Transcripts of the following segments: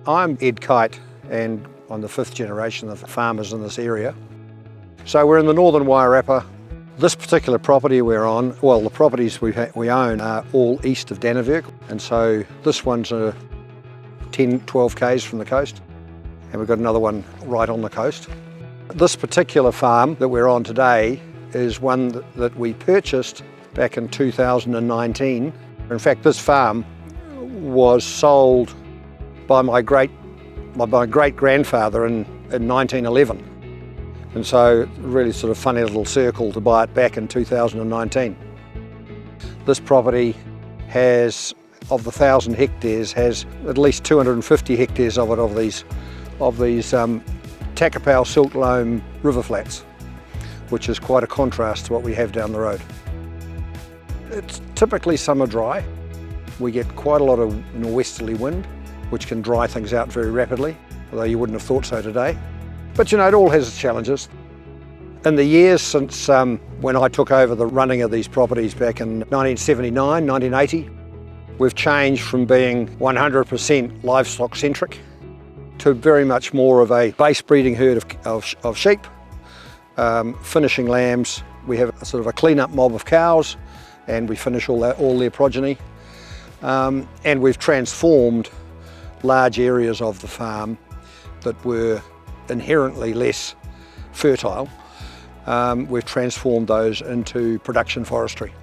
I'm Ed Kight and I'm the 5th generation of farmers in this area. So we're in the northern Wairarapa. This particular property we're on, well, the properties we own are all east of Dannevirke, and so this one's 10, 12 k's from the coast, and we've got another one right on the coast. This particular farm that we're on today is one that we purchased back in 2019. In fact, this farm was sold by my great-grandfather in 1911. And so really sort of funny little circle to buy it back in 2019. This property has, of the 1,000 hectares, has at least 250 hectares of it of these Takapau silt loam river flats, which is quite a contrast to what we have down the road. It's typically summer dry. We get quite a lot of norwesterly wind, which can dry things out very rapidly, although you wouldn't have thought so today. But you know, it all has its challenges. In the years since when I took over the running of these properties back in 1979, 1980, we've changed from being 100% livestock centric to very much more of a base breeding herd of sheep, finishing lambs. We have a sort of a clean-up mob of cows, and we finish all their progeny. And we've transformed large areas of the farm that were inherently less fertile. We've transformed those into production forestry.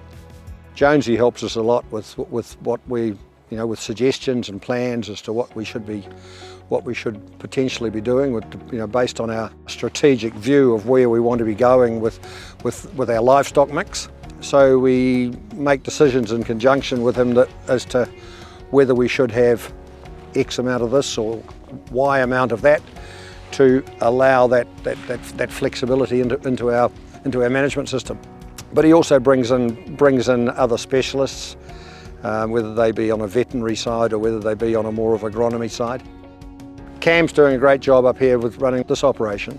Jonesy helps us a lot with what we, with suggestions and plans as to what we should potentially be doing, based on our strategic view of where we want to be going with our livestock mix. So we make decisions in conjunction with him as to whether we should have X amount of this or Y amount of that, to allow that flexibility into our management system. But he also brings in other specialists, whether they be on a veterinary side or whether they be on a more of agronomy side. Cam's doing a great job up here with running this operation,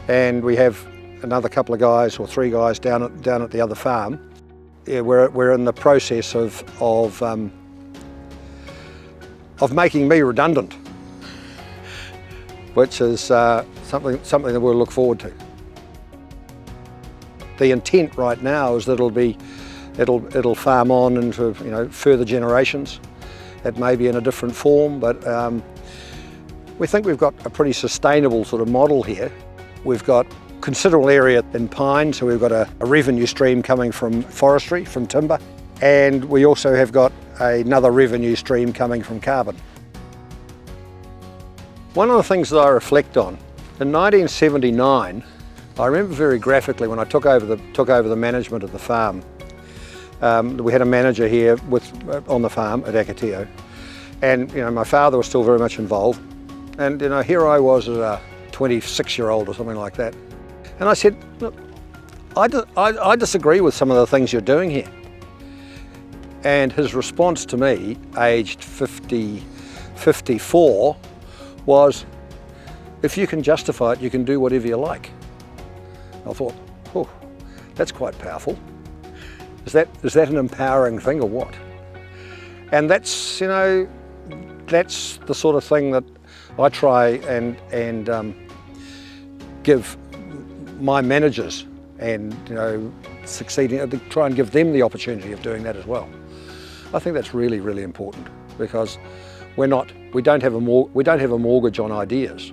and we have another couple of guys or 3 guys down at the other farm. Yeah, we're in the process of making me redundant, which is something that we'll look forward to. The intent right now is that it'll farm on into further generations. It may be in a different form, but we think we've got a pretty sustainable sort of model here. We've got considerable area in pine, so we've got a revenue stream coming from forestry, from timber, and we also have got another revenue stream coming from carbon. One of the things that I reflect on, in 1979, I remember very graphically when I took over the management of the farm. We had a manager here on the farm at Akitio, and my father was still very much involved, and here I was as a 26-year-old or something like that, and I said, look, I disagree with some of the things you're doing here. And his response to me, aged 54, was, if you can justify it, you can do whatever you like. I thought, oh, that's quite powerful. Is that an empowering thing or what? And that's the sort of thing that I try and give my managers, and succeeding, try and give them the opportunity of doing that as well. I think that's really, really important, because we don't have a mortgage on ideas.